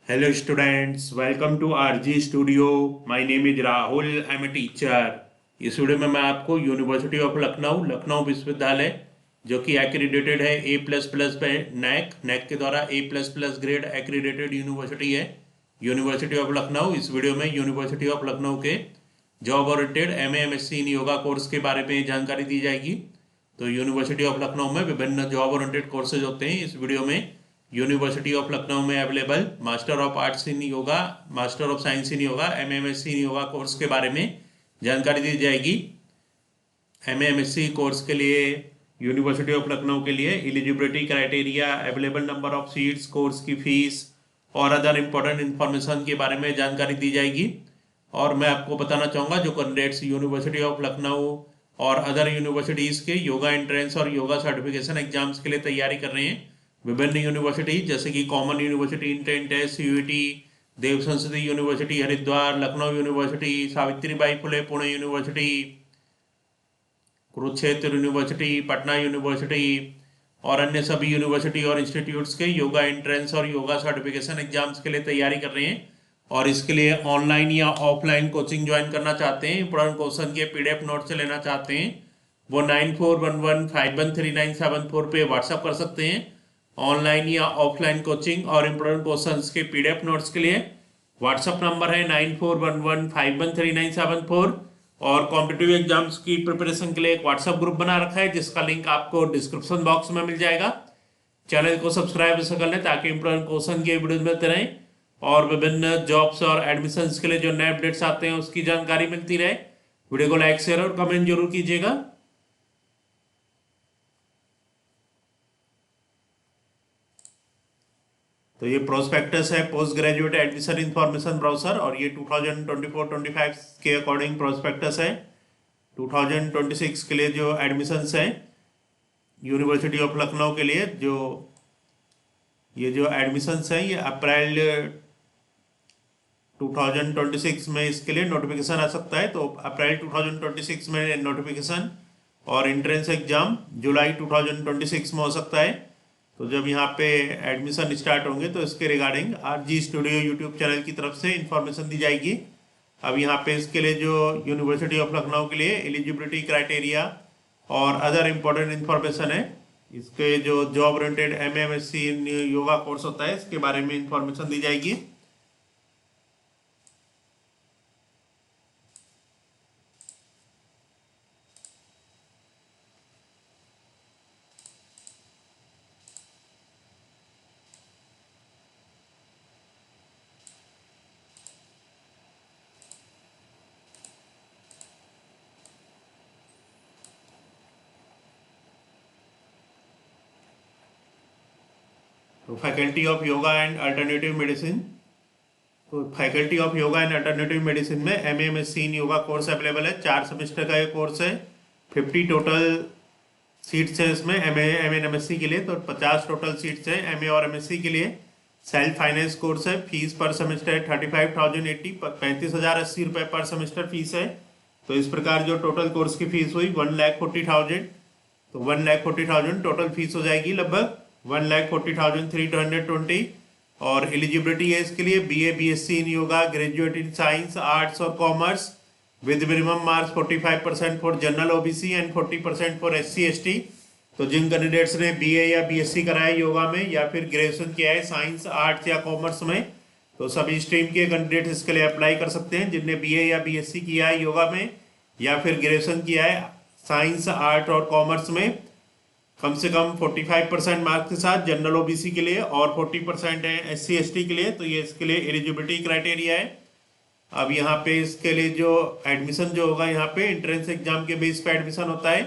Hello students, welcome to RG Studio. My name is Rahul. I'm a teacher. इस video में मैं आपको university of Lucknow Lucknow विश्वविद्यालय जो कि एक्रीडेटेड है ए प्लस प्लस पे नैक के द्वारा A plus plus grade accredited university है यूनिवर्सिटी ऑफ लखनऊ। इस वीडियो में यूनिवर्सिटी ऑफ लखनऊ के job oriented MA MSc in yoga course के बारे में जानकारी दी जाएगी। तो यूनिवर्सिटी ऑफ लखनऊ में विभिन्न जॉब ओरिएंटेड कोर्सेज होते हैं। इस वीडियो में यूनिवर्सिटी ऑफ लखनऊ में available master of arts in yoga, master of science in yoga, MA MSc in yoga course के बारे में जानकारी दी जाएगी। MA MSc कोर्स के लिए यूनिवर्सिटी ऑफ लखनऊ के लिए eligibility criteria, available number of seats, course की फीस और अदर इम्पोर्टेंट इन्फॉर्मेशन के बारे में जानकारी दी जाएगी। और मैं आपको बताना चाहूँगा जो कैंडिडेट्स यूनिवर्सिटी ऑफ लखनऊ और अदर यूनिवर्सिटीज़ के योगा एंट्रेंस और योगा सर्टिफिकेशन एग्जाम्स के लिए तैयारी कर रहे हैं, विभिन्न यूनिवर्सिटी जैसे कि common university, entrance, UET, Dev Sanskriti university Haridwar, Lucknow university, Savitribai Phule Pune university, Kurukshetra university, Patna university और अन्य सभी यूनिवर्सिटी और इंस्टीट्यूट्स के योगा एंट्रेंस और योगा सर्टिफिकेशन एग्जाम्स के लिए तैयारी कर रहे हैं। और इसके लिए ऑनलाइन या ऑफलाइन कोचिंग ज्वाइन करना चाहते हैं, इंपॉर्टेंट क्वेश्चन के PDF नोट्स लेना चाहते हैं, वो 9411513974 पे व्हाट्सअप कर सकते हैं। ऑनलाइन या ऑफलाइन कोचिंग और इम्पोर्टेंट क्वेश्चंस के PDF नोट्स के लिए व्हाट्सअप नंबर है 9411513974। और कॉम्पिटिटिव एग्जाम्स की प्रिपरेशन के लिए एक व्हाट्सएप ग्रुप बना रखा है जिसका लिंक आपको डिस्क्रिप्शन बॉक्स में मिल जाएगा। चैनल को सब्सक्राइब कर लें ताकि इम्पोर्टेंट क्वेश्चन के वीडियो मिलते रहें और विभिन्न जॉब्स और एडमिशंस के लिए जो नए अपडेट्स आते हैं उसकी जानकारी मिलती रहे। वीडियो को लाइक, शेयर और कमेंट जरूर कीजिएगा। तो ये प्रोस्पेक्टस है, post graduate admission information browser, और ये 2024-25 के अकॉर्डिंग प्रोस्पेक्टस है। 2026 के लिए जो एडमिशंस हैं यूनिवर्सिटी ऑफ लखनऊ के लिए, ये जो एडमिशंस हैं ये अप्रैल 2026 में इसके लिए नोटिफिकेशन आ सकता है। तो अप्रैल 2026 में नोटिफिकेशन और एंट्रेंस एग्जाम जुलाई 2026 में हो सकता है। तो जब यहाँ पे एडमिशन स्टार्ट होंगे तो इसके regarding RG studio YouTube channel की तरफ से इंफॉर्मेशन दी जाएगी। अब यहाँ पे इसके लिए जो यूनिवर्सिटी ऑफ लखनऊ के लिए एलिजिबिलिटी क्राइटेरिया और अदर इम्पोर्टेंट इन्फॉर्मेशन है, इसके जो job oriented MA MSc in yoga course होता है इसके बारे में इंफॉर्मेशन दी जाएगी। तो faculty of yoga and alternative medicine, तो faculty of yoga and alternative medicine में MA MSc in yoga course available है। 4 सेमेस्टर का ये कोर्स है। 50 टोटल सीट्स है इसमें MA MSc के लिए, तो 50 टोटल सीट्स है MA और MSc के लिए। सेल्फ फाइनेंस कोर्स है। फीस पर सेमेस्टर है 35,080, 35,080 रुपये पर सेमेस्टर फीस है। तो इस प्रकार जो टोटल कोर्स की फीस हुई 1,40,000, तो 1,40,000 टोटल फीस हो जाएगी, लगभग 1,40,320। और एलिजिबिलिटी है इसके लिए BA BSc in yoga, graduate in science, arts और commerce with minimum marks 45% for general OBC and 40% for SC ST। तो जिन कैंडिडेट्स ने BA या BSc करा है योगा में या फिर ग्रेजुएशन किया है साइंस, आर्ट्स या कॉमर्स में, तो सभी स्ट्रीम के कैंडिडेट इसके लिए अप्लाई कर सकते हैं। जिनने BA या BSc किया है योगा में या फिर ग्रेजुएशन किया है साइंस, आर्ट और कॉमर्स में, कम से कम 45% मार्क्स के साथ जनरल OBC के लिए और 40% है SC ST के लिए। तो ये इसके लिए एलिजिबिलिटी क्राइटेरिया है। अब यहाँ पे इसके लिए जो एडमिशन जो होगा यहाँ पे एंट्रेंस एग्जाम के बेस पे एडमिशन होता है।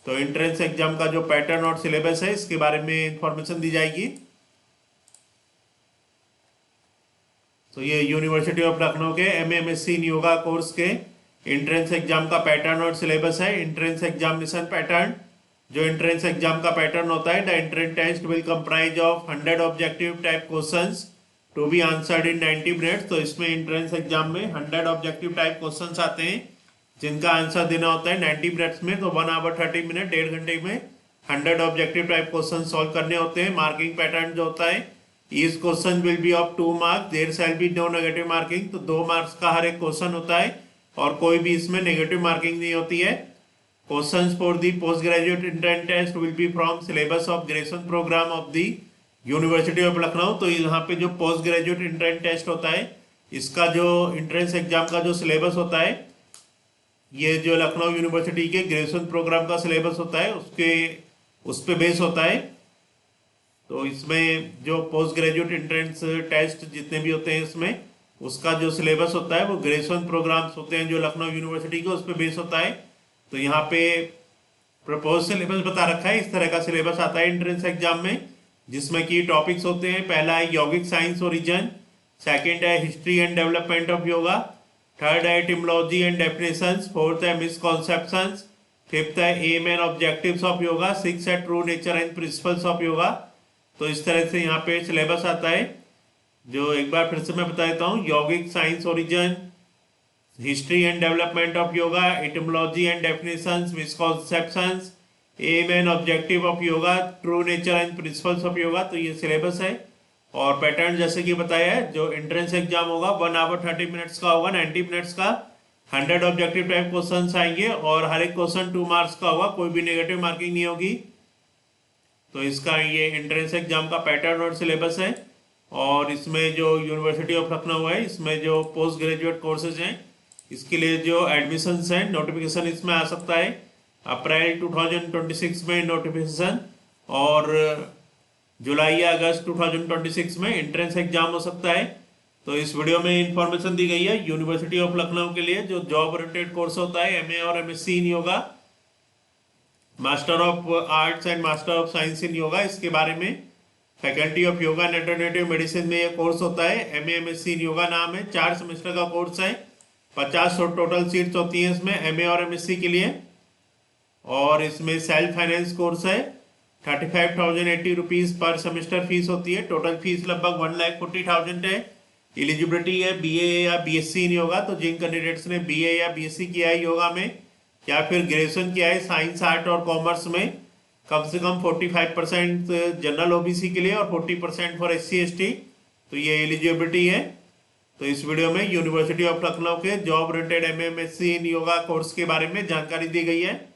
तो एंट्रेंस एग्जाम का जो पैटर्न और सिलेबस है इसके बारे में इंफॉर्मेशन दी जाएगी। तो ये यूनिवर्सिटी ऑफ लखनऊ के MA MSc in yoga course के एंट्रेंस एग्जाम का पैटर्न और सिलेबस है। एंट्रेंस एग्जामिनेशन पैटर्न, जो एंट्रेंस एग्जाम का पैटर्न होता है, the entrance test will comprise of 100 objective type questions to be answered in 90 minutes. तो इसमें एंट्रेंस एग्जाम में 100 ऑब्जेक्टिव टाइप क्वेश्चंस आते हैं जिनका आंसर देना होता है 90 मिनट्स में। तो 1 आवर 30 मिनट, 1.5 घंटे में 100 ऑब्जेक्टिव टाइप क्वेश्चन सॉल्व करने होते हैं। मार्किंग पैटर्न जो होता है each question will be of 2 marks, there shall be no negative marking. तो 2 मार्क्स का हर एक क्वेश्चन होता है और कोई भी इसमें नेगेटिव मार्किंग नहीं होती है। Questions for the post graduate entrance test will be from syllabus of graduation programme of the university of Lucknow. तो यहाँ पे जो पोस्ट ग्रेजुएट एंट्रेंस टेस्ट होता है, इसका जो एंट्रेंस एग्जाम का जो सिलेबस होता है, ये जो लखनऊ यूनिवर्सिटी के ग्रेजुएशन प्रोग्राम का सिलेबस होता है उस पे बेस होता है। तो इसमें जो पोस्ट ग्रेजुएट एंट्रेंस टेस्ट जितने भी होते हैं इसमें उसका जो सिलेबस होता है वो ग्रेजुएशन प्रोग्राम्स होते हैं जो लखनऊ यूनिवर्सिटी के, उस पर बेस होता है। तो यहाँ पे प्रपोज सिलेबस बता रखा है, इस तरह का सिलेबस आता है एंट्रेंस एग्जाम में, जिसमें कि टॉपिक्स होते हैं। पहला है यौगिक साइंस ओरिजिन, सेकेंड है history and development of yoga, third है एटिमोलॉजी एंड डेफिनेशंस, फोर्थ है मिसकॉन्सेप्शंस, फिफ्थ है aim and objectives of yoga, six है true nature and principles of yoga. तो इस तरह से यहाँ पे सिलेबस आता है, जो एक बार फिर से मैं बता देता हूँ। यौगिक science origin, history and development of yoga, etymology and definitions, misconceptions, aim and objective of yoga, true nature and principles of yoga. तो ये सिलेबस है। और पैटर्न जैसे कि बताया है, जो एंट्रेंस एग्जाम होगा 1 आवर 30 मिनट्स का होगा, 90 मिनट्स का, 100 ऑब्जेक्टिव टाइप क्वेश्चन आएंगे और हर एक क्वेश्चन 2 मार्क्स का होगा, कोई भी नेगेटिव मार्किंग नहीं होगी। तो इसका ये एंट्रेंस एग्जाम का पैटर्न और सिलेबस है। और इसमें जो यूनिवर्सिटी ऑफ लखनऊ है, इसमें जो पोस्ट ग्रेजुएट कोर्सेज हैं, इसके लिए जो एडमिशन्स हैं, नोटिफिकेशन इसमें आ सकता है अप्रैल 2026 में नोटिफिकेशन, और जुलाई या अगस्त 2026 में एंट्रेंस एग्जाम हो सकता है। तो इस वीडियो में इंफॉर्मेशन दी गई है यूनिवर्सिटी ऑफ लखनऊ के लिए जो जॉब ओरिएंटेड कोर्स होता है, एमए और MSc in yoga, master of arts and master of science in yoga, इसके बारे में। Faculty of yoga and alternative medicine में ये कोर्स होता है, एमए एमएससी इन योगा नाम है, 4 सेमेस्टर का कोर्स है, 50 टोटल सीट्स होती हैं इसमें एमए और एमएससी के लिए। और इसमें सेल्फ फाइनेंस कोर्स है, 35,080 रुपीज़ पर सेमेस्टर फीस होती है, टोटल फीस लगभग 1,40,000 है। एलिजिबिलिटी है बीए या बीएससी इन योगा। तो जिन कैंडिडेट्स ने बीए या बीएससी किया है योगा में या फिर ग्रेजुएशन किया है साइंस आर्ट और कॉमर्स में, कम से कम 45% जनरल ओबीसी के लिए और 40% फॉर एससी एसटी, तो ये एलिजिबिलिटी है। तो इस वीडियो में यूनिवर्सिटी ऑफ लखनऊ के जॉब ओरिएंटेड एमएमएससी इन योगा कोर्स के बारे में जानकारी दी गई है।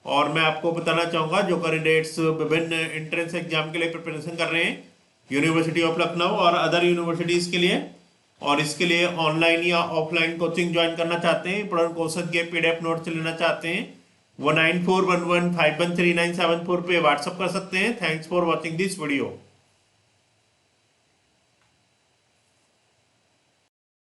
और मैं आपको बताना चाहूँगा जो कैंडिडेट्स विभिन्न एंट्रेंस एग्जाम के लिए प्रिपरेशन कर रहे हैं यूनिवर्सिटी ऑफ लखनऊ और अदर यूनिवर्सिटीज़ के लिए, और इसके लिए ऑनलाइन या ऑफलाइन कोचिंग ज्वाइन करना चाहते हैं, पूर्ण कोर्सेज के पीडीएफ नोट्स लेना चाहते हैं, वो 9411513974 पे व्हाट्सअप कर सकते हैं। Thanks for watching this video.